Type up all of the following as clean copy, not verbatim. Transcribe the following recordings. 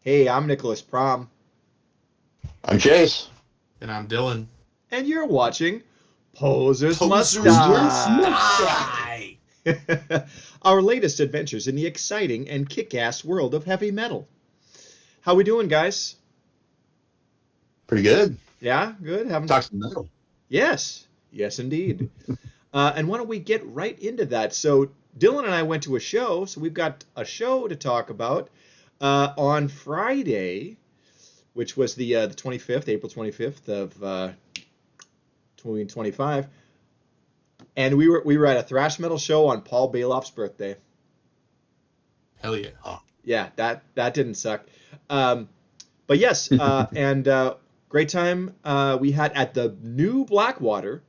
Hey, I'm Nicholas Prom, I'm Chase. And I'm Dylan. and you're watching Posers Must Posers must Die! die! Our latest adventures in the exciting and kick-ass world of heavy metal. How we doing, guys? Pretty good. Yeah, good. Having Talk some metal. Yes, yes, indeed. And why don't we get right into that? So Dylan and I went to a show, so we've got a show to talk about on Friday, which was the 25th, April 25th of 2025, and we were at a thrash metal show on Paul Bailoff's birthday. Hell yeah. Oh, Yeah, that didn't suck. But yes, and great time we had at the new Blackwater.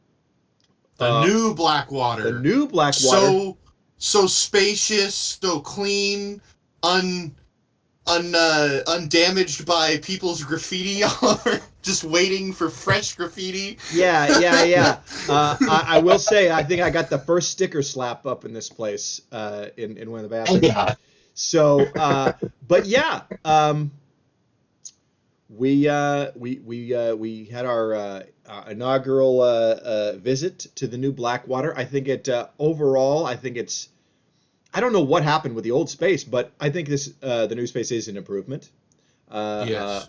The new The Blackwater. new Blackwater. So spacious, so clean, undamaged by people's graffiti all over, just waiting for fresh graffiti. Yeah. I will say, I think I got the first sticker slap up in this place in one of the bathrooms. yeah. So, but yeah, we had our inaugural visit to the new Blackwater. I think it overall, I think I don't know what happened with the old space, but I think the new space is an improvement. Yes.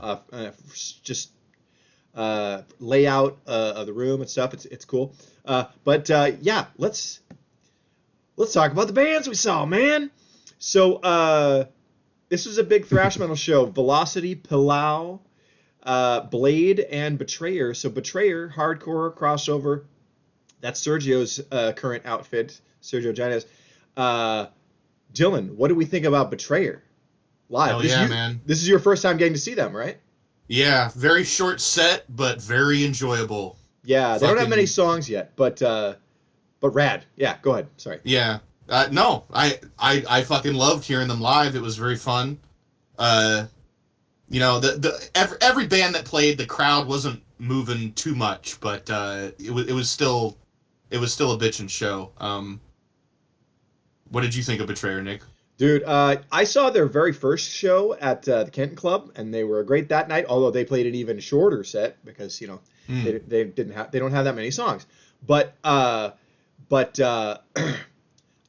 Just layout of the room and stuff. It's cool. But yeah, let's talk about the bands we saw, man. So this was a big thrash metal show. VELOSITY, PILAU, Blade, and Betrayer. So Betrayer, hardcore crossover. That's Sergio's current outfit, Sergio Gianez. Dylan, what do we think about Betrayer live? Hell yeah, man. This is your first time getting to see them, right? Yeah, very short set, but very enjoyable. Yeah, they don't have many songs yet, but rad. Yeah, go ahead. Sorry. Yeah. No, I fucking loved hearing them live. It was very fun. Every band that played, the crowd wasn't moving too much, but it was still a bitchin' show. What did you think of Betrayer, Nick? Dude, I saw their very first show at the Kenton Club, and they were great that night. Although they played an even shorter set because they don't have that many songs. But I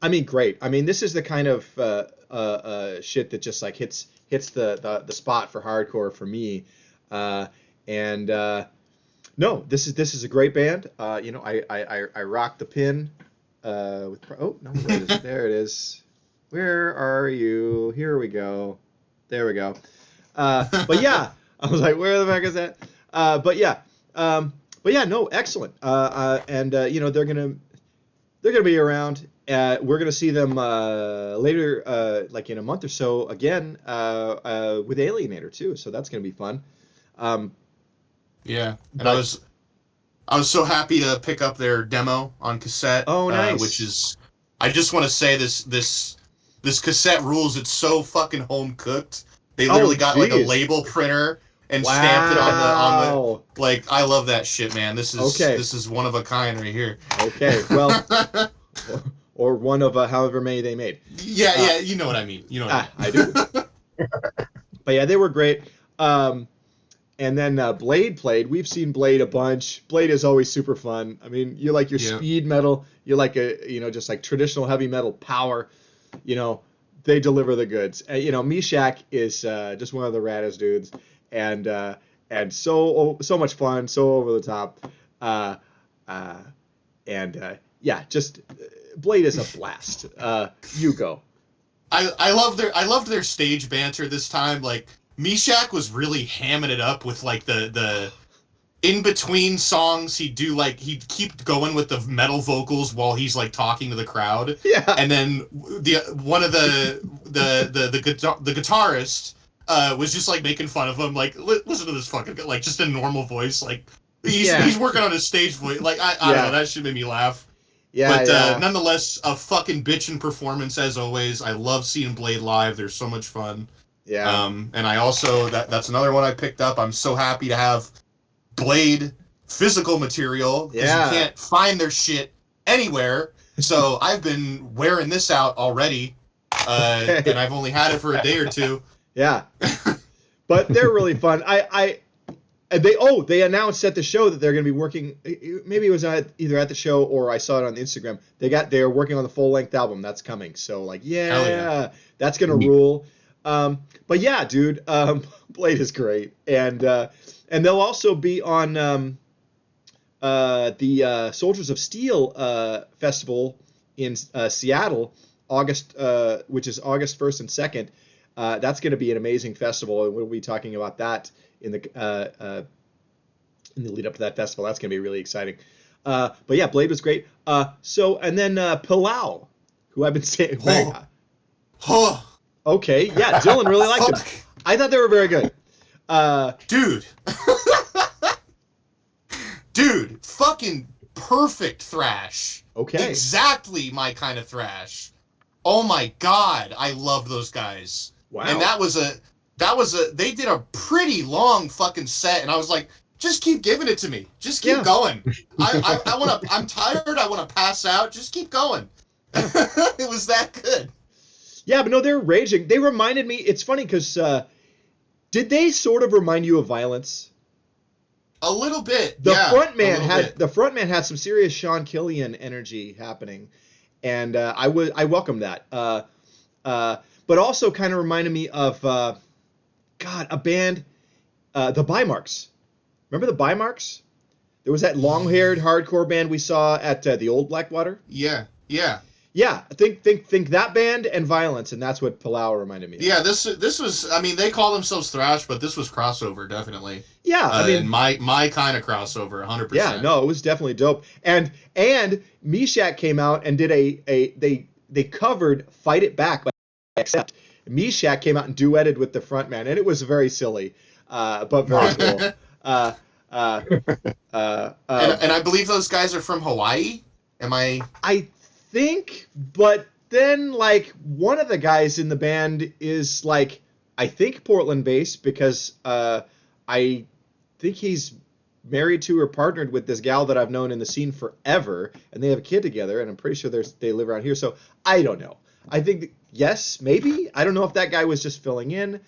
mean, great. I mean, this is the kind of shit that just like hits the spot for hardcore for me. No, this is a great band. I rock the pin. There it is. Where are you? Here we go. There we go. But yeah, I was like, where the fuck is that? But yeah, no, excellent. They're gonna be around. We're gonna see them later, like in a month or so again, with Alienator too. So that's gonna be fun. Yeah, and I was so happy to pick up their demo on cassette. Oh, nice. Which is, I just want to say this cassette rules. It's so fucking home cooked. They literally got like a label printer and stamped it on the like. I love that shit, man. This is one of a kind right here. Okay, well, or one of however many they made. Yeah, you know what I mean. I do. But yeah, they were great. And then Blade played. We've seen Blade a bunch. Blade is always super fun. I mean, you like your speed metal. You like just like traditional heavy metal power. They deliver the goods. Mishak is just one of the raddest dudes, and so much fun, so over the top. Just Blade is a blast. You go. I loved their stage banter this time. Like, Mishak was really hamming it up with like the in between songs. He'd keep going with the metal vocals while he's like talking to the crowd. Yeah. And then the guitarist was just like making fun of him. Like, listen to this fucking guy, like just a normal voice. Like he's working on his stage voice. Like I don't know, that shit made me laugh. Yeah. But nonetheless, a fucking bitchin' performance as always. I love seeing Blade live. They're so much fun. Yeah. And I also that's another one I picked up. I'm so happy to have Blade physical material because you can't find their shit anywhere. So I've been wearing this out already, and I've only had it for a day or two. Yeah. but they're really fun. They announced at the show that they're going to be working. Maybe it was either at the show or I saw it on Instagram. They're working on the full length album that's coming. So like, that's going to rule. But yeah, dude, Blade is great, and they'll also be on the Soldiers of Steel festival in Seattle, August, which is August 1st and 2nd. That's going to be an amazing festival, and we'll be talking about that in the lead up to that festival. That's going to be really exciting. But yeah, Blade was great. And then PILAU, who I've been saying. Okay, yeah, Dylan really liked them. I thought they were very good. Dude. Dude, fucking perfect thrash. Okay. Exactly my kind of thrash. Oh my god, I love those guys. Wow. And they did a pretty long fucking set, and I was like, just keep giving it to me. Just keep going. I'm tired, I want to pass out, just keep going. It was that good. Yeah, but no, they're raging. They reminded me, it's funny because, did they sort of remind you of Violence? A little bit. The frontman had some serious Sean Killian energy happening, and I welcome that. But also kind of reminded me of a band, the Bymarks. Remember the Bymarks? There was that long-haired hardcore band we saw at the Old Blackwater. Yeah. Yeah, think that band and Violence, and that's what PILAU reminded me of. Yeah, this was, I mean, they call themselves thrash, but this was crossover, definitely. Yeah, I mean, and my kind of crossover, 100%. Yeah, no, it was definitely dope. And Meshack came out and did they covered Fight It Back by Accept. Meshack came out and duetted with the frontman, and it was very silly, but very cool. And I believe those guys are from Hawaii. Am I? I think, but then like one of the guys in the band is like, I think Portland based, because I think he's married to or partnered with this gal that I've known in the scene forever, and they have a kid together, and I'm pretty sure they live around here. So I don't know. I think yes, maybe. I don't know if that guy was just filling in,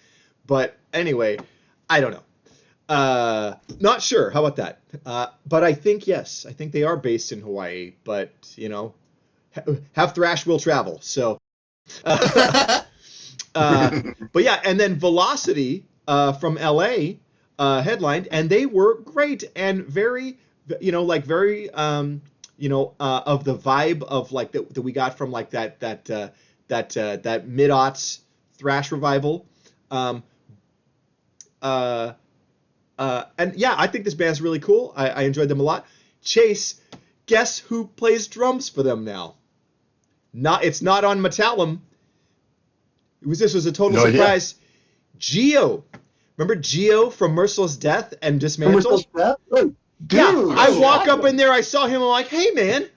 but anyway, I don't know. Not sure. How about that? But I think yes. I think they are based in Hawaii, but you know, have thrash will travel. So, but yeah, and then Velocity from LA headlined, and they were great and very, very of the vibe of like that we got from like that mid-aughts thrash revival. And yeah, I think this band's really cool. I enjoyed them a lot. Chase, guess who plays drums for them now? It's not on Metallum. This was a total surprise. Geo. Remember Geo from Merciless Death and Dismantle? Merciless Death? Dude, yeah, I walk up in there, I saw him, I'm like, hey man,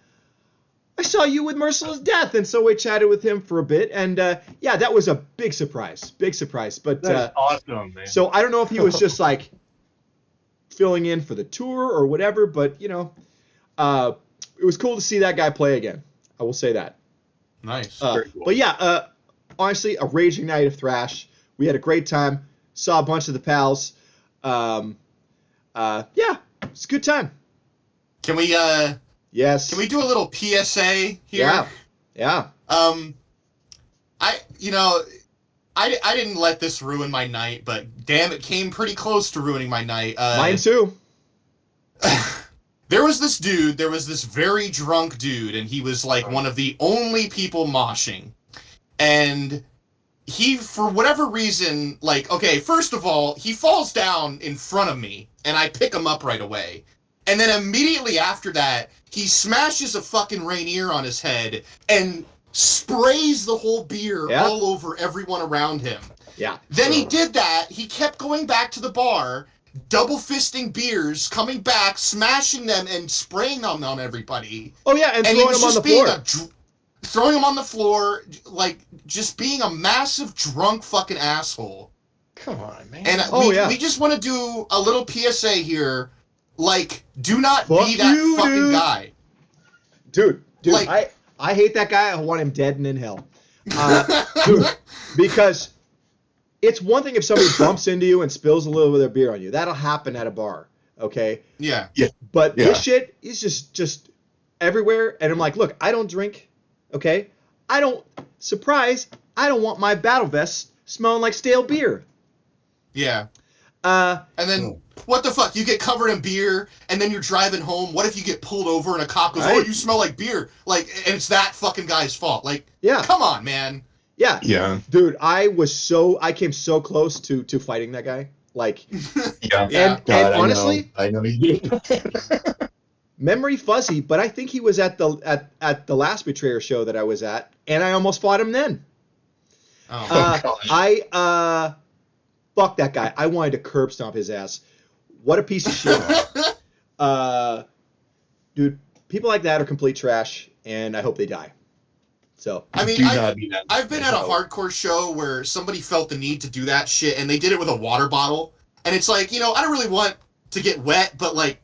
I saw you with Merciless Death. And so we chatted with him for a bit, and yeah, that was a big surprise. But that's awesome, man. So I don't know if he was just like filling in for the tour or whatever, but you know, it was cool to see that guy play again. I will say that. Nice. Cool. But yeah, honestly, a raging night of thrash. We had a great time. Saw a bunch of the pals. Yeah, it's a good time. Can we? Yes. Can we do a little PSA here? Yeah. I didn't let this ruin my night, but damn, it came pretty close to ruining my night. Mine too. There was this very drunk dude, and he was like one of the only people moshing. And he, for whatever reason, like, okay, first of all, he falls down in front of me, and I pick him up right away. And then immediately after that, he smashes a fucking Rainier on his head and sprays the whole beer all over everyone around him. Yeah. Then he did that. He kept going back to the bar, double fisting beers, coming back, smashing them, and spraying them on everybody. Oh yeah, and throwing them on the floor. Throwing them on the floor, like just being a massive drunk fucking asshole. Come on, man. And we just want to do a little PSA here. Like, do not be that fucking guy. Dude, like, I hate that guy. I want him dead and in hell. Dude, because it's one thing if somebody bumps into you and spills a little bit of their beer on you. That'll happen at a bar, okay? Yeah. But this shit is just everywhere, and I'm like, look, I don't drink, okay? I don't want my battle vest smelling like stale beer. Yeah. And then, what the fuck? You get covered in beer, and then you're driving home. What if you get pulled over and a cop goes, "Oh, you smell like beer"? Like, and it's that fucking guy's fault. Like, come on, man. Yeah. Yeah. Dude, I came so close to fighting that guy. Like, yeah. And honestly, I know you did. memory fuzzy, but I think he was at the last Betrayer show that I was at, and I almost fought him then. Fuck that guy. I wanted to curb stomp his ass. What a piece of shit. Dude, people like that are complete trash, and I hope they die. So I mean, I've been at a hardcore show where somebody felt the need to do that shit, and they did it with a water bottle, and it's like, I don't really want to get wet, but like,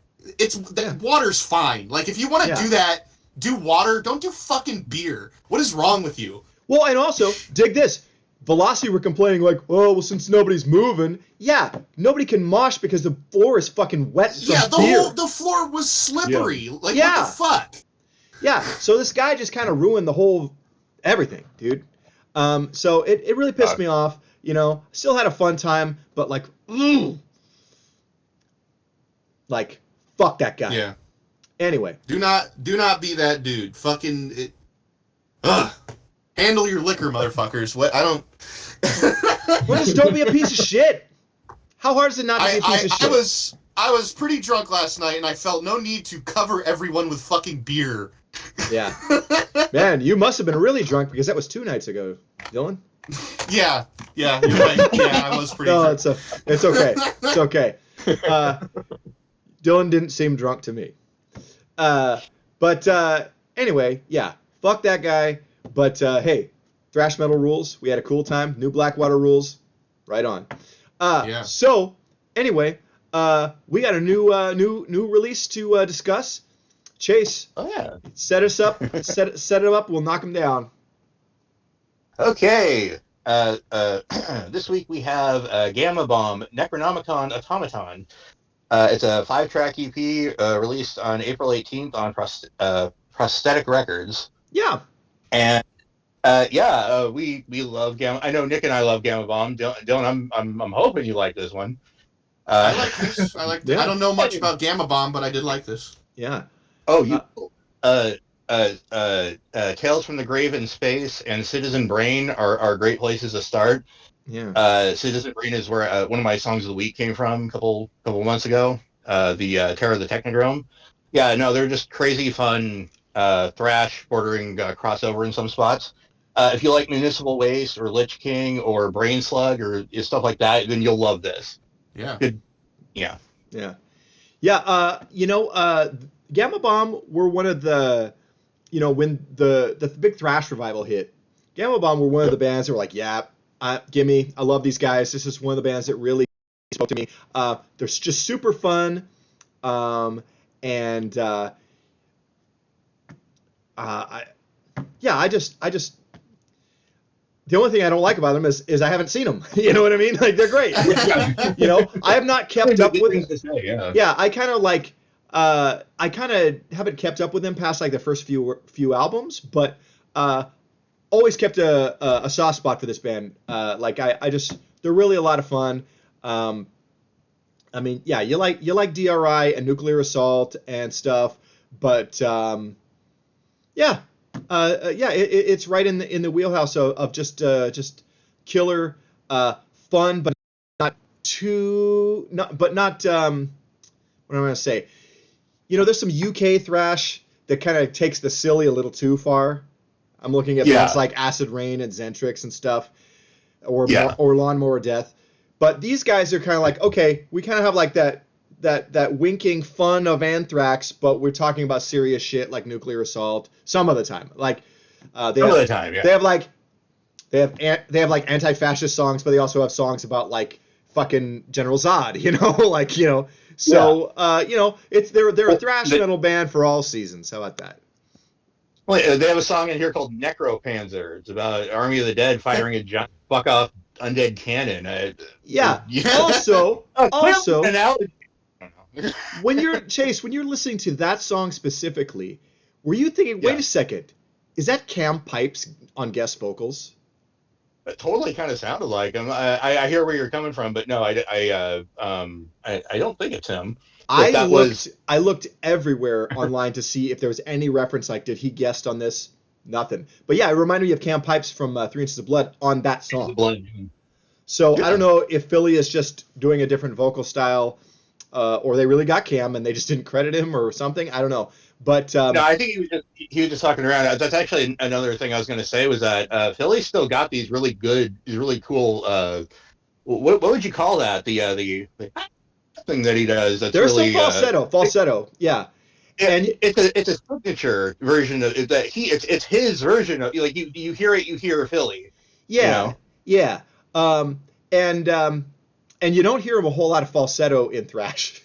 water's fine. Like, if you want to do that, do water. Don't do fucking beer. What is wrong with you? Well, and also, dig this. Velocity were complaining like, oh, well, since nobody's moving. Yeah, nobody can mosh because the floor is fucking wet from beer. The floor was slippery. Yeah. Like, what the fuck? Yeah, so this guy just kind of ruined the whole everything, dude. So it really pissed me off. Still had a fun time, but like, like, fuck that guy. Yeah. Anyway. Do not be that dude. Fucking handle your liquor, motherfuckers. What? I don't. Well, just don't be a piece of shit. How hard is it not to be a piece of shit? I was pretty drunk last night, and I felt no need to cover everyone with fucking beer. Yeah. Man, you must have been really drunk because that was 2 nights ago, Dylan. Yeah, you're right. Yeah, I was pretty drunk. No, it's okay. It's okay. Dylan didn't seem drunk to me. But anyway, yeah, fuck that guy. But hey, thrash metal rules. We had a cool time. New Blackwater rules. Right on. So anyway, we got a new release to discuss. Chase. Oh yeah. Set us up. set it up. We'll knock them down. Okay. This week we have Gamma Bomb Necronomicon Automaton. It's a 5-track EP released on April 18th on Prosthetic Records. Yeah. And we love Gamma. I know Nick and I love Gamma Bomb. Dylan, I'm hoping you like this one. I like this. I like. I don't know much about Gamma Bomb, but I did like this. Yeah. Oh, Tales from the Grave in Space and Citizen Brain are great places to start. Yeah. Citizen Brain is where one of my songs of the week came from a couple months ago. The Terror of the Technodrome. Yeah, no, they're just crazy fun thrash bordering crossover in some spots. If you like Municipal Waste or Lich King or Brain Slug or stuff like that, then you'll love this. Yeah. Good. Yeah. Yeah. Gamma Bomb were one of the, when the big thrash revival hit, Gamma Bomb were one of the bands that were like, gimme, I love these guys. This is one of the bands that really spoke to me. They're just super fun. I just the only thing I don't like about them is I haven't seen them. You know what I mean? Like, they're great. I have not kept up with them. Yeah, I kind of haven't kept up with them past like the first few albums, but always kept a soft spot for this band. They're really a lot of fun. You like DRI and Nuclear Assault and stuff, but it's right in the wheelhouse of just killer fun, but not too what am I gonna say? There's some UK thrash that kind of takes the silly a little too far. I'm looking at bands like Acid Rain and Zentrix and stuff, or Lawnmower Death. But these guys are kind of like, okay, we kind of have like that winking fun of Anthrax, but we're talking about serious shit like Nuclear Assault some of the time. Like they have like anti-fascist songs, but they also have songs about like fucking General Zod, So they're a thrash metal band for all seasons. How about that? Well, they have a song in here called Necropanzer. It's about Army of the Dead firing a giant fuck off Undead Cannon. Yeah. Yeah. Also, an analogy. I don't know. when you're listening to that song specifically, were you thinking, wait a second, is that Cam Pipes on guest vocals? It totally kind of sounded like him. I hear where you're coming from, but no, I don't think it's him. I looked everywhere online to see if there was any reference, like, did he guest on this? Nothing. But yeah, it reminded me of Cam Pipes from 3 Inches of Blood on that song. So I don't know if Philly is just doing a different vocal style, or they really got Cam and they just didn't credit him or something. I don't know. But no, I think he was just talking around. That's actually another thing I was going to say was that Philly's still got these really cool. What would you call that? The thing that he does. That's there's really some falsetto. Yeah. And it's a signature version of that. It's his version of, like, you hear it, you hear Philly. Yeah, yeah. And you don't hear him a whole lot of falsetto in thrash.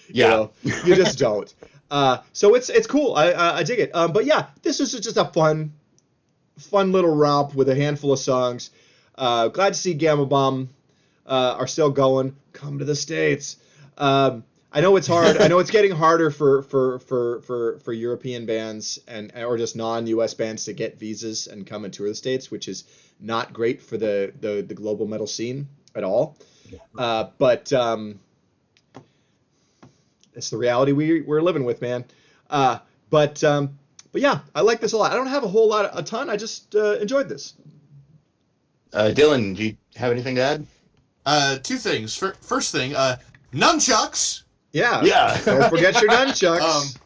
Yeah, you just don't. So it's cool. I dig it. But yeah, this is just a fun little romp with a handful of songs. Glad to see Gamma Bomb are still going. Come to the States. I know it's hard. I know it's getting harder for European bands or just non-US bands to get visas and come and tour the States, which is not great for the global metal scene at all. But it's the reality we're living with, man. But yeah, I like this a lot. I don't have a ton. I just enjoyed this. Dylan, do you have anything to add? Two things. First thing, nunchucks. Yeah. Don't forget your nunchucks.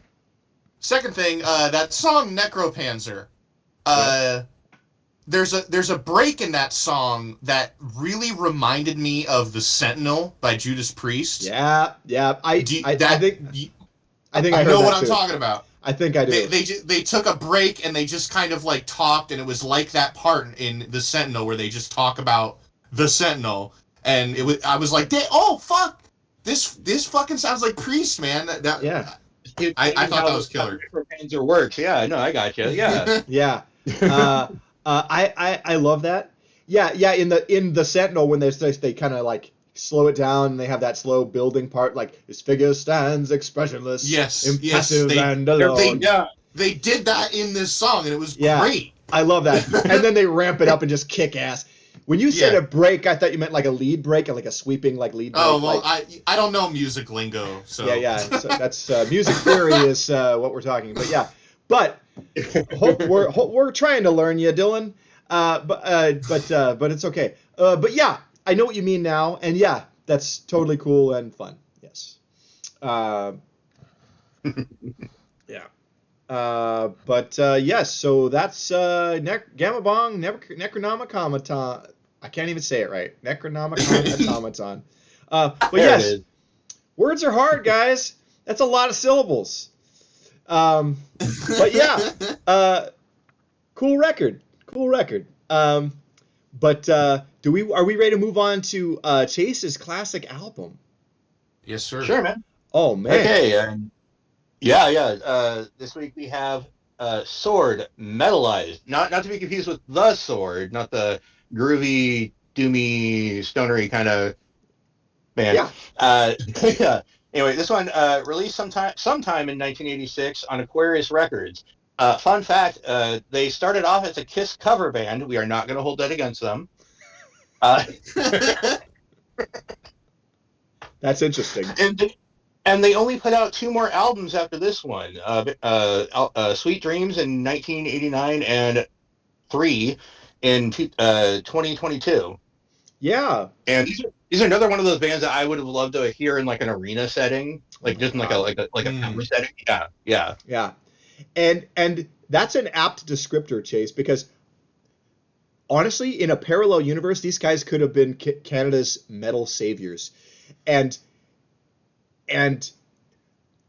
Second thing, that song Necropanzer. There's a break in that song that really reminded me of The Sentinel by Judas Priest. Yeah. I think I know what I'm talking about. I think I do. They took a break and they just kind of like talked, and it was like that part in The Sentinel where they just talk about The Sentinel, and I was like, oh fuck. This fucking sounds like Priest, man. Yeah. I thought that was killer. Panzer works. Yeah, no, I got you. Yeah. Yeah. I love that. Yeah. In the Sentinel, when they kind of like slow it down and they have that slow building part, like his figure stands expressionless, impassive and alone. They did that in this song, and it was great. I love that. And then they ramp it up and just kick ass. When you said a break, I thought you meant like a lead break, like a sweeping like lead break. Oh, well, I don't know music lingo, so... Yeah. So that's music theory is what we're talking about. Yeah. But we're trying to learn you, Dylan. But it's okay. But yeah, I know what you mean now. And yeah, that's totally cool and fun. Yes. Yeah. Yes, so that's Gamma Bong Necronomicon. I can't even say it right. Necronomicon Automaton. But yes, words are hard, guys. That's a lot of syllables. But yeah, cool record. But are we ready to move on to Chase's classic album? Yes, sir. Sure, man. Oh man. Okay. Yeah. This week we have Sword Metalized. Not to be confused with The Sword, not the groovy, doomy, stonery kind of band. Yeah. Yeah. Anyway, this one released sometime in 1986 on Aquarius Records. Fun fact, they started off as a Kiss cover band. We are not going to hold that against them. That's interesting. And they only put out 2 more albums after this one. Sweet Dreams in 1989 and 3 in 2022. Yeah. And these are another one of those bands that I would have loved to hear in like an arena setting, like just in like a power setting. Yeah. And that's an apt descriptor, Chase, because honestly, in a parallel universe, these guys could have been Canada's metal saviors. And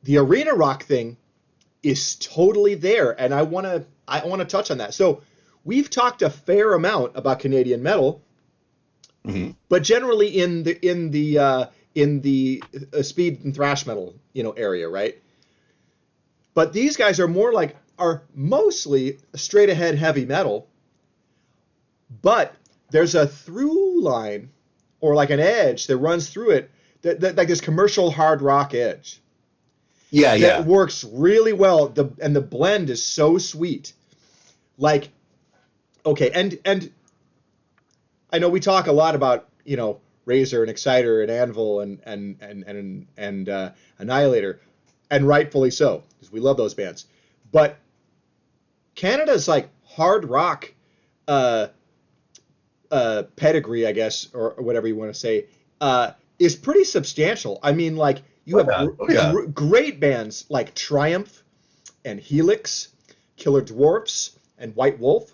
the arena rock thing is totally there, and I want to touch on that. So we've talked a fair amount about Canadian metal, but generally in the speed and thrash metal area, right? But these guys are mostly straight ahead heavy metal, but there's a through line or like an edge that runs through it, that like this commercial hard rock edge. Yeah, that works really well. And the blend is so sweet. Like, okay, and I know we talk a lot about, you know, Razor and Exciter and Anvil and Annihilator, and rightfully so, because we love those bands. But Canada's like hard rock pedigree, I guess, or whatever you want to say, is pretty substantial. I mean, like, you have great bands like Triumph and Helix, Killer Dwarfs, and White Wolf,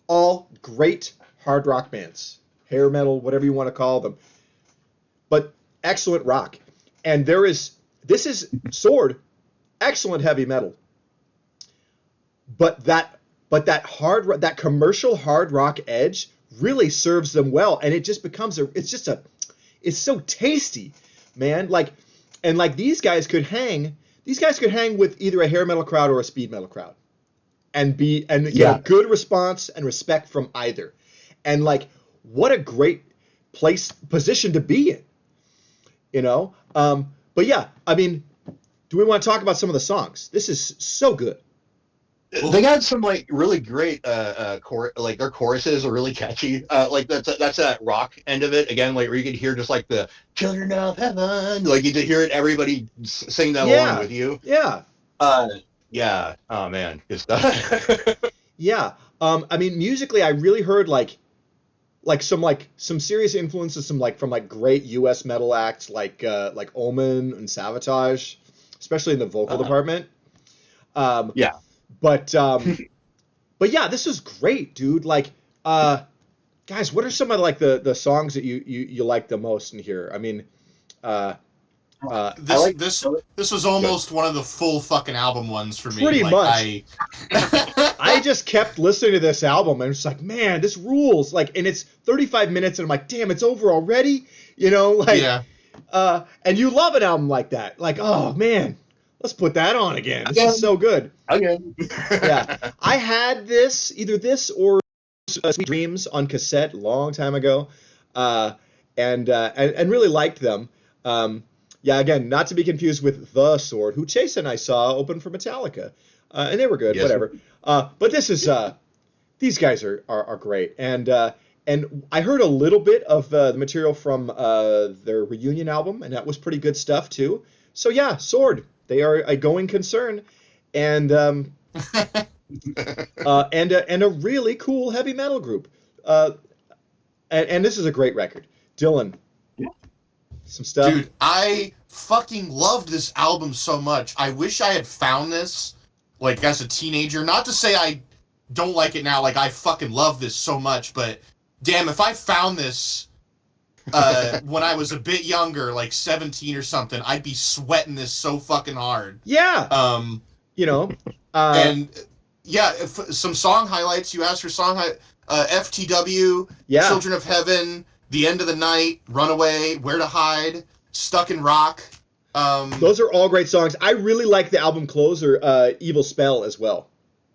all great hard rock bands, hair metal, whatever you want to call them, but excellent rock. And this is Sword, excellent heavy metal, but that that commercial hard rock edge really serves them well, and it just becomes it's so tasty, man. Like, and like these guys could hang with either a hair metal crowd or a speed metal crowd, and get a good response and respect from either. And like, what a great position to be in, you know? But yeah, I mean, do we want to talk about some of the songs? This is so good. They got some like really great like their choruses are really catchy. Like that's that rock end of it again, like where you could hear just like the children of heaven, like you could hear it, everybody sing that along with you. Yeah. Yeah. Oh man, good stuff. Yeah. I mean, musically, I really heard like some serious influences, from great U.S. metal acts like Omen and Savatage, especially in the vocal department. Yeah. But yeah, this is great, dude. Like, guys, what are some of like the songs that you like the most in here? I mean, this was almost one of the full fucking album ones for me. Pretty much. I just kept listening to this album and it's like, man, this rules. Like, and it's 35 minutes and I'm like, damn, it's over already. You know, like, yeah. And you love an album like that. Like, oh man, let's put that on again. This is so good. Again. Yeah. I had either this or Sweet Dreams on cassette a long time ago. And really liked them. Yeah, again, not to be confused with The Sword, who Chase and I saw open for Metallica. And they were good, yes, whatever. But this is, these guys are great. And I heard a little bit of the material from their reunion album, and that was pretty good stuff too. So yeah, Sword, they are a going concern, and and a really cool heavy metal group. And this is a great record. Dylan, some stuff. Dude, I fucking loved this album so much. I wish I had found this, like, as a teenager. Not to say I don't like it now, like, I fucking love this so much, but damn, if I found this when I was a bit younger, like 17 or something, I'd be sweating this so fucking hard. Yeah. You know. And, yeah, some song highlights. You asked for song FTW, yeah. Children of Heaven, The End of the Night, Runaway, Where to Hide, Stuck in Rock. Those are all great songs. I really like the album closer, Evil Spell, as well.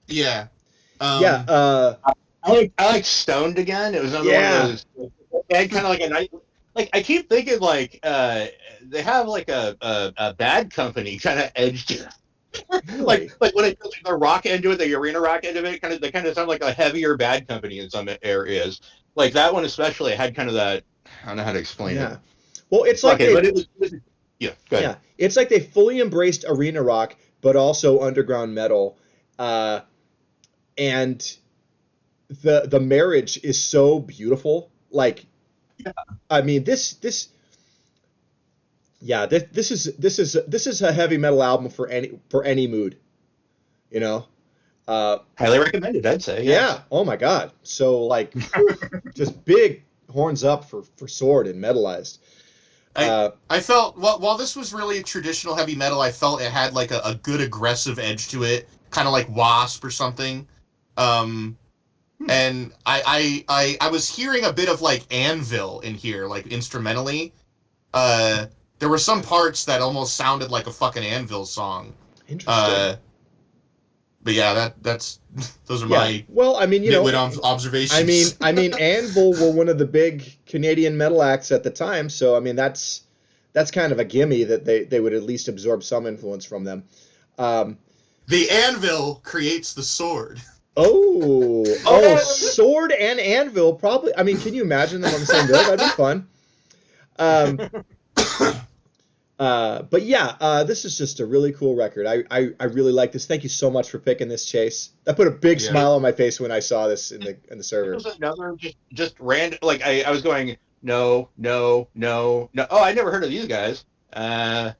Yeah. I like Stoned Again. It was another one of those. It had kind of like a night. Like, I keep thinking like they have like a Bad Company kind of edge to it. Really? like when it the rock end to it, the arena rock end of it, they kind of sound like a heavier Bad Company in some areas. Like that one especially had kind of that. I don't know how to explain it. Well, it's like go ahead. Yeah, it's like they fully embraced arena rock, but also underground metal, and the marriage is so beautiful. Like, I mean, this is a heavy metal album for any mood, you know. Highly recommended, I'd say. Yeah. Oh my God. So like, just big horns up for Sword and Metalized. I felt while this was really a traditional heavy metal, I felt it had like a good aggressive edge to it, kind of like Wasp or something. And I was hearing a bit of like Anvil in here, like instrumentally. There were some parts that almost sounded like a fucking Anvil song. Interesting. yeah, that's those are my well, I mean, observations. I mean, Anvil were one of the big Canadian metal acts at the time, so I mean that's kind of a gimme that they would at least absorb some influence from them. The anvil creates the sword. Sword and anvil probably. I mean, can you imagine them on the same bill? That'd be fun. But yeah, this is just a really cool record. I really like this. Thank you so much for picking this, Chase. That put a big smile on my face when I saw this in the server. It was another just random. Like I was going no. Oh, I never heard of these guys. Yeah.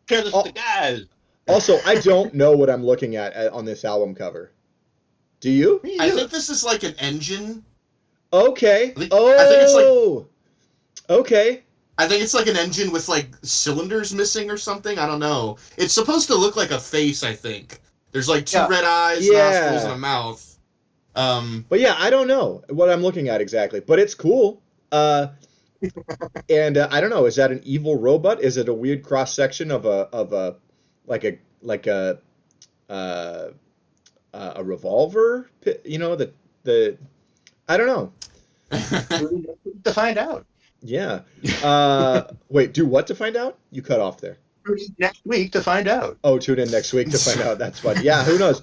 Here's the guys. Also, I don't know what I'm looking at on this album cover. Do you? I think this is like an engine. Okay. I think it's like. Okay. I think it's like an engine with like cylinders missing or something. I don't know. It's supposed to look like a face. I think there's like two red eyes, nostrils, and a mouth. But yeah, I don't know what I'm looking at exactly, but it's cool. And I don't know. Is that an evil robot? Is it a weird cross section of a revolver? You know, the I don't know. To find out. Yeah. Wait, do what to find out? You cut off there. Next week to find out. Oh, tune in next week to find out. That's fun. Yeah, who knows?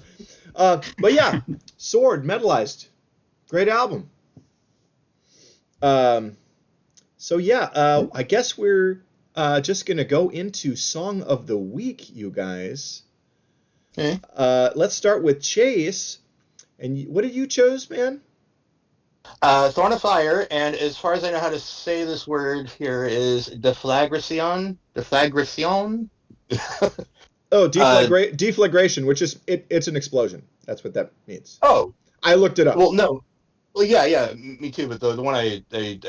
But yeah, Sword, Metalized. Great album. So yeah, I guess we're just going to go into Song of the Week, you guys. Okay. Let's start with Chase. And what did you choose, man? Thorn of Fire, and as far as I know how to say this word here is deflagration. Deflagration, which is it's an explosion. That's what that means. Oh, I looked it up. Well, no. Well, yeah, me too. But the one I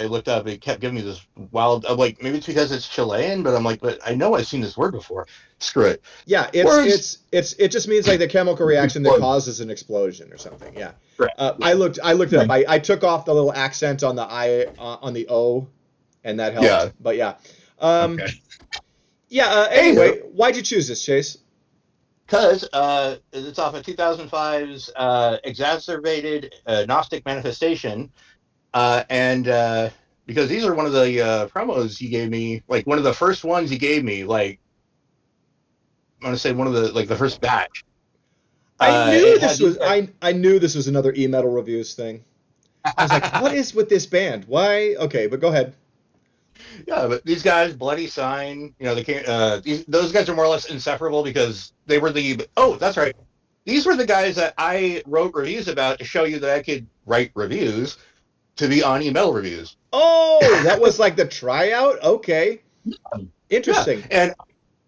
looked up, it kept giving me this wild. I'm like, maybe it's because it's Chilean, but I'm like, but I know I've seen this word before. Screw it. Yeah, it just means like the chemical reaction that causes an explosion or something. Yeah. Right. I looked it up. I took off the little accent on the I on the O, and that helped. Yeah. But yeah. Okay. Yeah. Anyway, why'd you choose this, Chase? Because it's off of 2005's Exacerbated Gnostic Manifestation, and because these are one of the promos you gave me, like one of the first ones you gave me, like I want to say one of the first batch. I knew this was another e-metal reviews thing. I was like, what is with this band? Why? Okay, but go ahead. Yeah, but these guys, Bloody Sign, they can't. Those guys are more or less inseparable because they were that's right. These were the guys that I wrote reviews about to show you that I could write reviews to be on e-metal reviews. Oh, that was like the tryout? Okay. Interesting. Yeah. And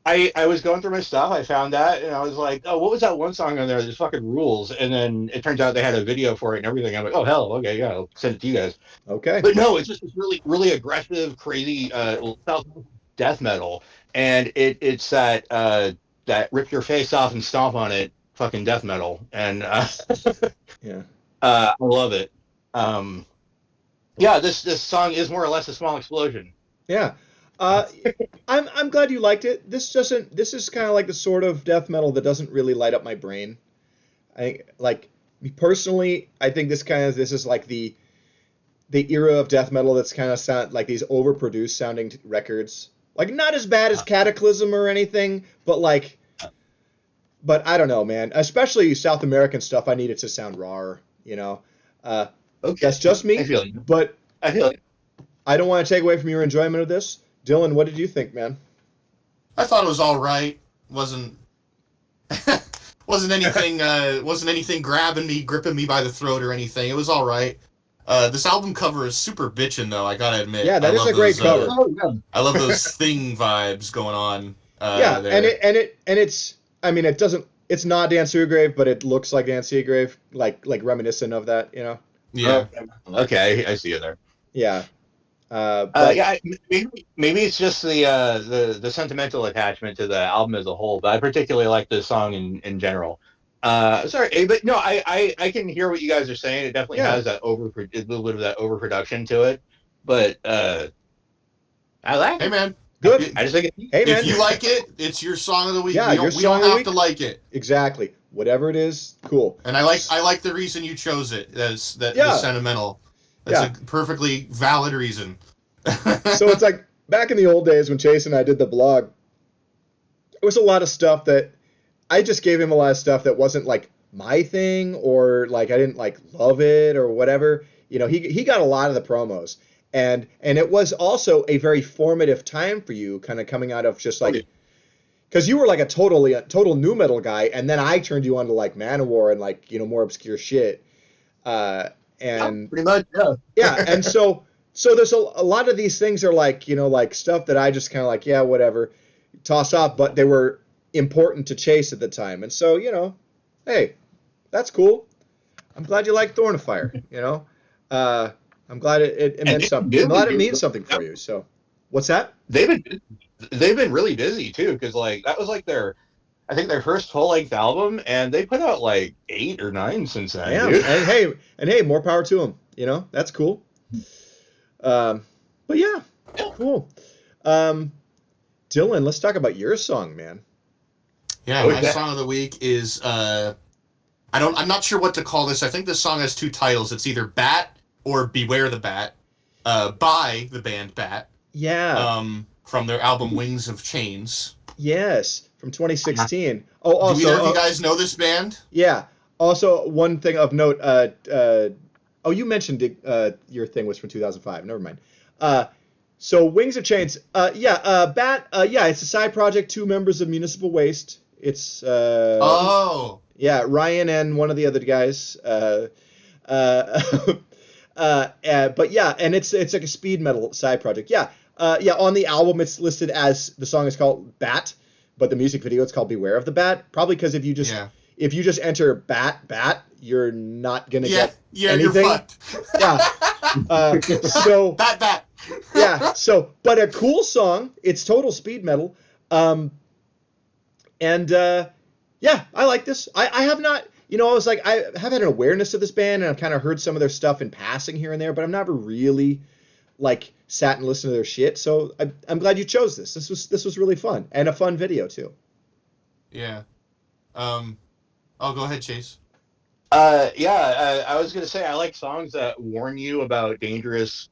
I was going through my stuff. I found that, and I was like, oh, what was that one song on there? This fucking rules. And then it turns out they had a video for it and everything. I'm like, oh, hell, okay, yeah, I'll send it to you guys. Okay. But no, it's just this really, really aggressive, crazy death metal. And it's that rip your face off and stomp on it fucking death metal. And yeah, I love it. Yeah, this song is more or less a small explosion. Yeah. I'm glad you liked it. This is kind of like the sort of death metal that doesn't really light up my brain. Me personally, I think this is like the era of death metal that's kind of sound like these overproduced sounding records. Like not as bad as Cataclysm or anything, but I don't know, man. Especially South American stuff, I need it to sound rawer, Okay. That's just me. I feel you. But I feel it. I don't want to take away from your enjoyment of this. Dylan, what did you think, man? I thought it was all right. Wasn't anything gripping me by the throat or anything. It was all right. This album cover is super bitchin' though. I gotta admit. Yeah, that is a great cover. I love those Thing vibes going on. Yeah, there. and it's. I mean, it's not Dan Seagrave, but it looks like Dan Seagrave, like reminiscent of that, Yeah. Okay, I see it there. Yeah. Maybe it's just the sentimental attachment to the album as a whole, but I particularly like this song in general. Sorry, but no, I can hear what you guys are saying. It definitely has that a little bit of that overproduction to it, but I like it. Hey man, Good. I just think Hey, man. If you like it, it's your song of the week. Yeah, we don't have to like it. Exactly. Whatever it is, cool. And I like the reason you chose it. That's Yeah. sentimental. That's a perfectly valid reason. So it's like back in the old days when Chase and I did the blog, it was a lot of stuff that I just gave him a lot of stuff that wasn't like my thing, or like I didn't like love it or whatever. You know, he got a lot of the promos. And it was also a very formative time for you, kind of coming out of just like, because you were like a total nu metal guy, and then I turned you on to like Manowar and like, you know, more obscure shit. And pretty much, yeah. Yeah, and so there's a lot of these things are like, you know, like stuff that I just kind of like, yeah, whatever, toss off, but they were important to Chase at the time, and so, you know, hey, that's cool. I'm glad you like Thorn of Fire, you know. I'm glad it meant something. I'm glad it means something for you. So, what's that? They've been really busy too, because like that was like I think their first full length album, and they put out like 8 or 9 since then. Yeah, dude. and hey, more power to them. You know, that's cool. But yeah, cool. Dylan, let's talk about your song, man. Yeah, my song of the week is I'm not sure what to call this. I think this song has 2 titles. It's either Bat or Beware the Bat, by the band Bat. Yeah. From their album Wings of Chains. Yes, from 2016. Oh, also, do either of you guys know this band? Yeah. Also, one thing of note. You mentioned your thing was from 2005. Never mind. So Wings of Chains. Bat. It's a side project. 2 members of Municipal Waste. It's. Yeah, Ryan and one of the other guys. But yeah, and it's like a speed metal side project. Yeah. On the album it's listed as the song is called Bat, but the music video it's called Beware of the Bat. Probably because if you just enter Bat, you're not gonna get anything. You're fucked. Yeah. So Bat. Yeah. So, but a cool song. It's total speed metal. Yeah, I like this. I have not. You know, I was like, I have had an awareness of this band, and I've kind of heard some of their stuff in passing here and there, but I've never really, like, sat and listened to their shit. So I'm glad you chose this. This was really fun, and a fun video too. Yeah. Go ahead, Chase. I was gonna say I like songs that warn you about dangerous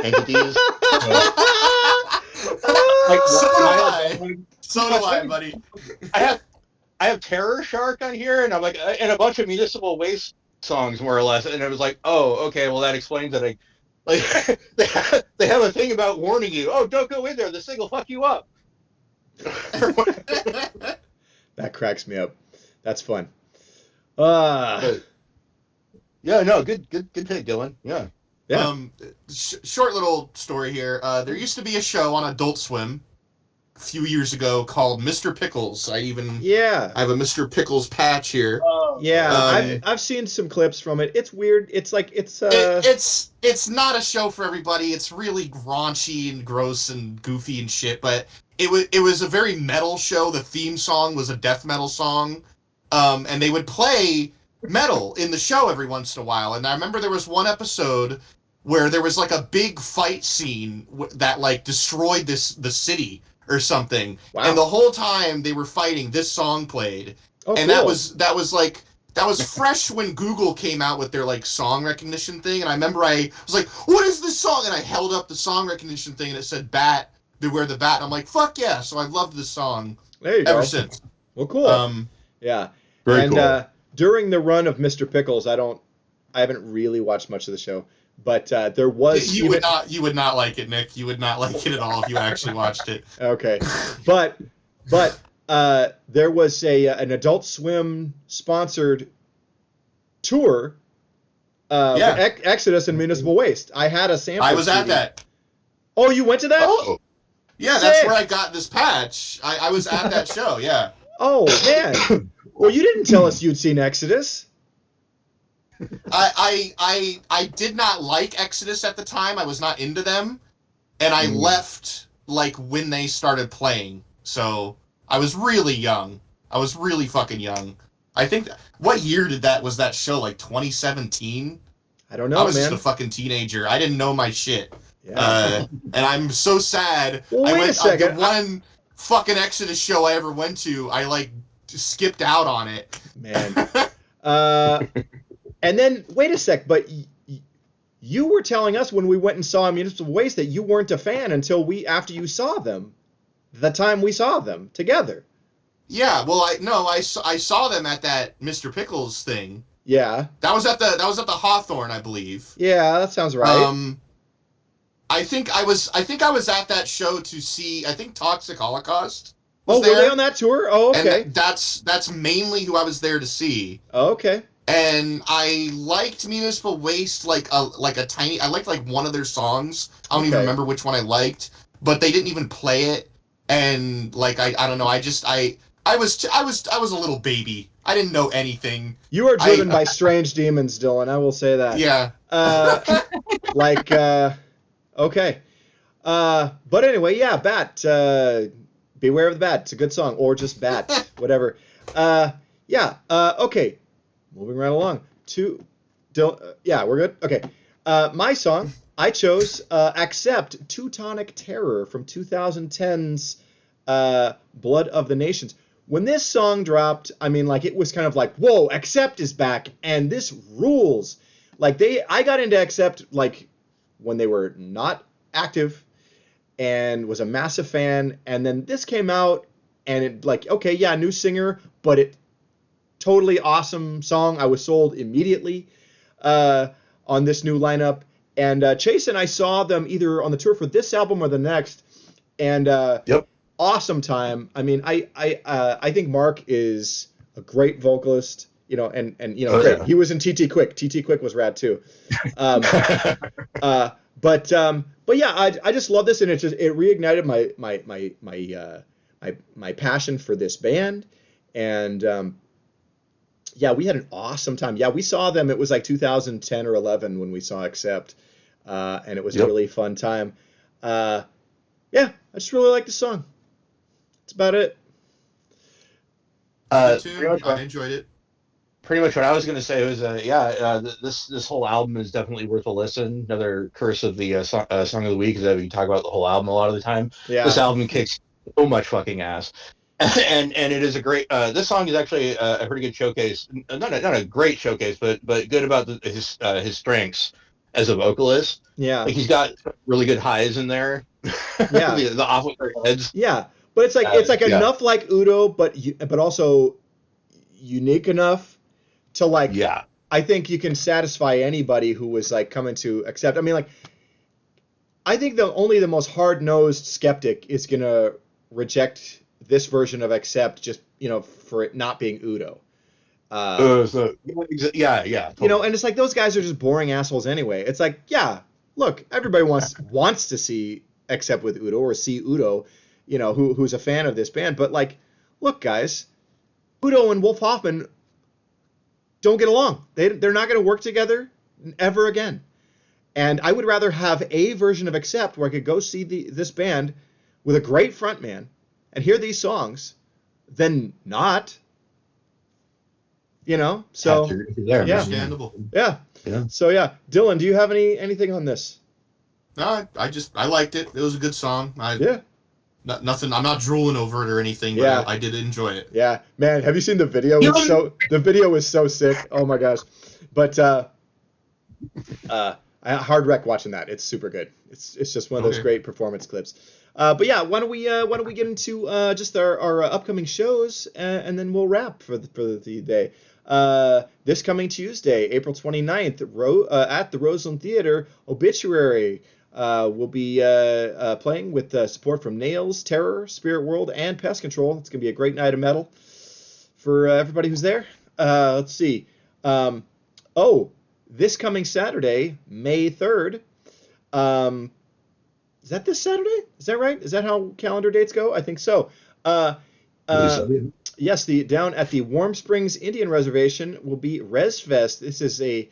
entities. So do I, buddy. I have Terror Shark on here, and I'm like, and a bunch of Municipal Waste songs, more or less, and it was like, oh, okay, well that explains that. They have a thing about warning you. Oh, don't go in there. This thing will fuck you up. That cracks me up. That's fun. Yeah, no, good pick, Dylan. Yeah. Short little story here. There used to be a show on Adult Swim a few years ago called Mr. Pickles. I have a Mr. Pickles patch here. I've seen some clips from it. It's weird. It's like it's not a show for everybody. It's really raunchy and gross and goofy and shit, but it was a very metal show. The theme song was a death metal song. And they would play metal in the show every once in a while. And I remember there was one episode where there was like a big fight scene that like destroyed the city or something. Wow. And the whole time they were fighting, this song played. Oh, and cool. that was fresh when Google came out with their like song recognition thing. And I remember I was like, what is this song? And I held up the song recognition thing and it said Bat, Beware the Bat. And I'm like, fuck yeah. So I've loved this song ever since. Well, cool. Yeah. Very cool. During the run of Mr. Pickles, I haven't really watched much of the show, but there was you would not like it, Nick. You would not like it at all if you actually watched it. Okay, but there was an Adult Swim sponsored tour of Exodus and Municipal Waste. I had a sample. I was CD. at that. Oh, you went to that? Oh, yeah, that's where I got this patch. I was at that show. Yeah. Oh man. Well, you didn't tell us you'd seen Exodus. I did not like Exodus at the time. I was not into them, and I left like when they started playing. So I was really young. I was really fucking young. I think what year was that show? Like 2017? I don't know, I was man. just a fucking teenager. I didn't know my shit. And I'm so sad. Well, wait a second. The one fucking Exodus show I ever went to, I like skipped out on it. Man. And then wait a sec, but you were telling us when we went and saw Municipal Waste that you weren't a fan until after you saw them, the time we saw them together. Yeah, well, I saw them at that Mr. Pickles thing. Yeah. That was at the Hawthorne, I believe. Yeah, that sounds right. I think I was at that show to see, I think Toxic Holocaust was were they on that tour? Oh, okay. And that's mainly who I was there to see. Oh, okay. And I liked Municipal Waste like a tiny. I liked like one of their songs. I don't even remember which one I liked, but they didn't even play it. And like I don't know. I was a little baby. I didn't know anything. You are driven by strange demons, Dylan. I will say that. Yeah. Okay. But anyway, yeah, Bat. Beware of the Bat. It's a good song, or just Bat, whatever. Okay. Moving right along yeah, we're good. Okay. My song, I chose Accept Teutonic Terror from 2010's Blood of the Nations. When this song dropped, I mean, like, it was kind of like, whoa, Accept is back, and this rules. Like, I got into Accept, like, when they were not active, and was a massive fan, and then this came out, and it, like, okay, yeah, new singer, but it totally awesome song. I was sold immediately on this new lineup. And Chase and I saw them either on the tour for this album or the next. And awesome time. I mean, I think Mark is a great vocalist, you know, and you know, great. Yeah. He was in TT Quick. TT Quick was rad too. But yeah, I just love this, and it reignited my passion for this band. And yeah, we had an awesome time. Yeah, we saw them. It was like 2010 or 11 when we saw Accept, and it was a really fun time. Yeah, I just really like the song. That's about it. I enjoyed it. Pretty much what I was going to say was, this whole album is definitely worth a listen. Another curse of the song of the week is that we talk about the whole album a lot of the time. Yeah. This album kicks so much fucking ass. And it is a great. This song is actually a pretty good showcase. Not a great showcase, but good about his strengths as a vocalist. Yeah, like he's got really good highs in there. Yeah, the off with their heads. Yeah, but it's like enough like Udo, but also unique enough to like. Yeah, I think you can satisfy anybody who was like coming to Accept. I mean, like, I think only the most hard-nosed skeptic is gonna reject this version of Accept just, you know, for it not being Udo. Totally. You know, and it's like those guys are just boring assholes anyway. It's like, yeah, look, everybody wants to see Accept with Udo or see Udo, you know, who's a fan of this band. But like, look, guys, Udo and Wolf Hoffman don't get along. They're not going to work together ever again. And I would rather have a version of Accept where I could go see this band with a great frontman and hear these songs than not, you know. So yeah, understandable. Yeah. So yeah, Dylan, do you have anything on this? No, I liked it. It was a good song. Nothing. I'm not drooling over it or anything, but I did enjoy it. Yeah, man. Have you seen the video? The video was so sick. Oh my gosh. But I hard wreck watching that. It's super good. It's just one of those great performance clips. But yeah, why don't we get into just our upcoming shows, and then we'll wrap for the day. This coming Tuesday, April 29th, at the Roseland Theater, Obituary will be playing with support from Nails, Terror, Spirit World, and Pest Control. It's going to be a great night of metal for everybody who's there. Let's see. This coming Saturday, May 3rd. Is that this Saturday? Is that right? Is that how calendar dates go? I think so. Yes, down at the Warm Springs Indian Reservation will be ResFest. This is a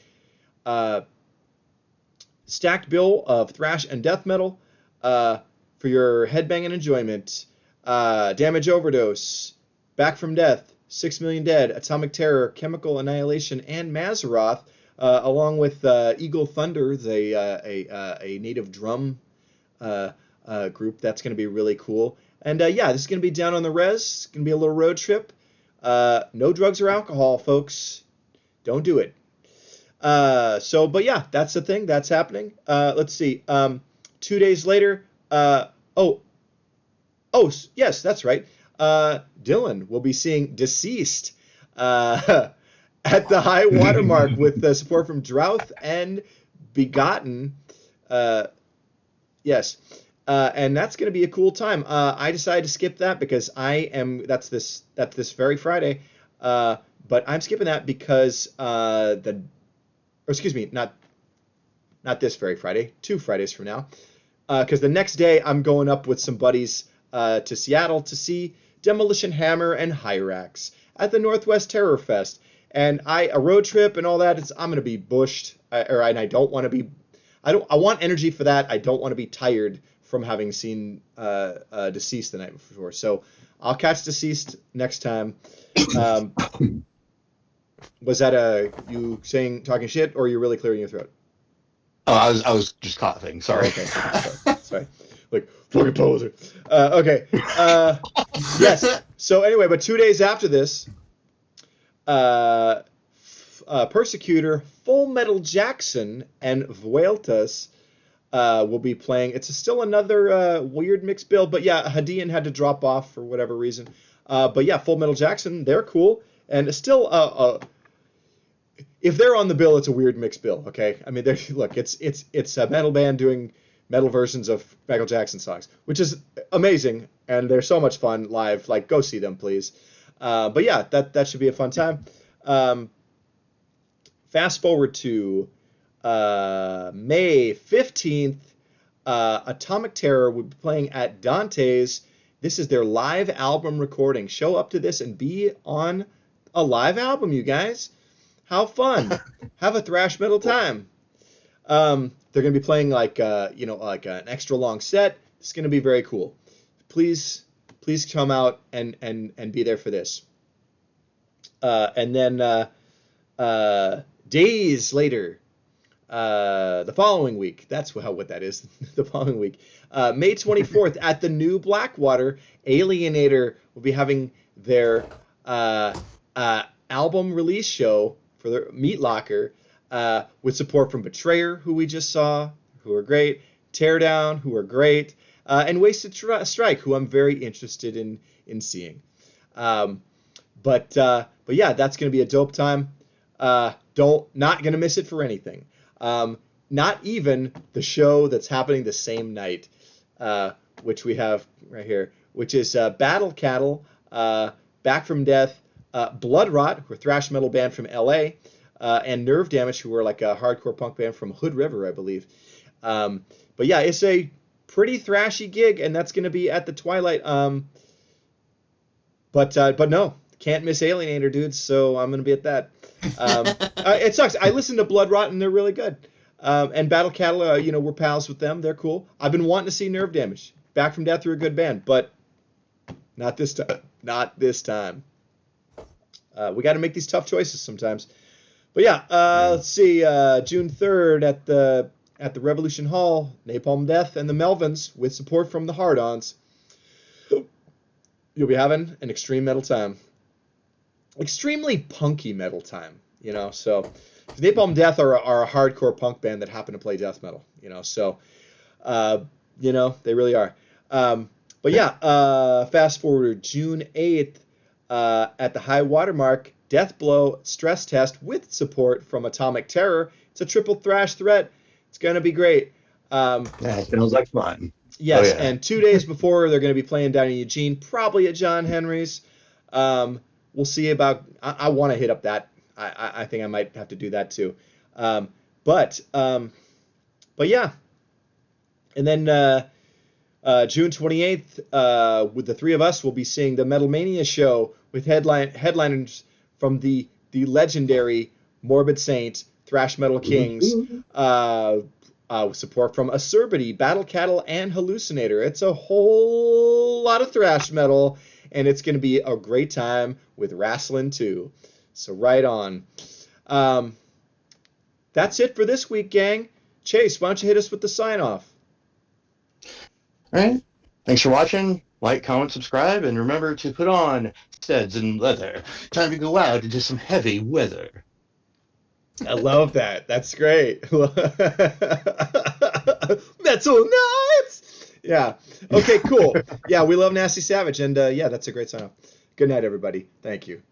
stacked bill of thrash and death metal for your headbanging enjoyment. Damage Overdose, Back from Death, 6 Million Dead, Atomic Terror, Chemical Annihilation, and Mazaroth, along with Eagle Thunder, a native drum group. That's going to be really cool. And yeah, this is going to be down on the res. It's going to be a little road trip. No drugs or alcohol, folks. Don't do it. But yeah, that's the thing. That's happening. Let's see. 2 days later. Yes, that's right. Dylan will be seeing Deceased at the high watermark with the support from Drouth and Begotten. Yes. And that's going to be a cool time. I decided to skip that because that's this very Friday. But I'm skipping that because not this very Friday, 2 Fridays from now. Because the next day I'm going up with some buddies to Seattle to see Demolition Hammer and Hyrax at the Northwest Terror Fest. And a road trip and all that, I'm going to be bushed, and I don't want to be. I want energy for that. I don't want to be tired from having seen Deceased the night before. So I'll catch Deceased next time. Was that you talking shit, or are you really clearing your throat? Oh, I was just coughing. Sorry. Oh, okay. Sorry. Like, fucking poser. Okay. Yes. So anyway, but 2 days after this, Persecutor, Full Metal Jackson, and Vueltas will be playing. It's still another weird mixed bill, but yeah, Hadian had to drop off for whatever reason. But yeah, Full Metal Jackson, they're cool, and still, if they're on the bill, it's a weird mixed bill. Okay, I mean, look, it's a metal band doing metal versions of Michael Jackson songs, which is amazing, and they're so much fun live. Like, go see them, please. But yeah, that should be a fun time. Fast forward to May 15th, Atomic Terror will be playing at Dante's. This is their live album recording. Show up to this and be on a live album, you guys. How fun. Have a thrash metal time. They're going to be playing like an extra long set. It's going to be very cool. Please come out and be there for this. And then days later, the following week, that's what that is, the following week, May 24th at the New Blackwater, Alienator will be having their album release show for their Meat Locker, with support from Betrayer, who we just saw, who are great, Teardown, who are great, and Wasted Strike, who I'm very interested in seeing. But yeah, that's going to be a dope time. Not going to miss it for anything. Not even the show that's happening the same night, which we have right here, which is Battle Cattle, Back from Death, Blood Rot, who are a thrash metal band from LA, and Nerve Damage, who are like a hardcore punk band from Hood River, I believe. But yeah, it's a pretty thrashy gig, and that's going to be at the Twilight. But no, can't miss Alienator, dudes. So I'm going to be at that. It sucks. I listened to Blood Rot, and they're really good. And Battle Cattle, we're pals with them. They're cool. I've been wanting to see Nerve Damage. Back from Death are a good band, but not this time. Not this time. We got to make these tough choices sometimes. But yeah, let's see. June 3rd at the Revolution Hall, Napalm Death and the Melvins with support from the Hard-Ons. You'll be having an extreme metal time. Extremely punky metal time, So Napalm Death are a hardcore punk band that happen to play death metal, So, they really are. But yeah, fast forward June 8th at the high watermark, Deathblow Stress Test with support from Atomic Terror. It's a triple thrash threat. It's going to be great. That sounds like fun. Yes, oh, yeah. And 2 days before, they're going to be playing down in Eugene, probably at John Henry's. We'll see about. I want to hit up that. I think I might have to do that too. But yeah. And then June 28th, with the three of us, we'll be seeing the Metal Mania show with headliners from the legendary Morbid Saint, Thrash Metal Kings, support from Acerbity, Battle Cattle, and Hallucinator. It's a whole lot of thrash metal, and it's going to be a great time with wrestling too. So right on. That's it for this week, gang. Chase, why don't you hit us with the sign-off? All right. Thanks for watching. Like, comment, subscribe, and remember to put on studs and leather. Time to go out into some heavy weather. I love that. That's great. Metal Knights! Yeah. Okay, cool. Yeah, we love Nasty Savage, and yeah, that's a great sign off. Good night, everybody. Thank you.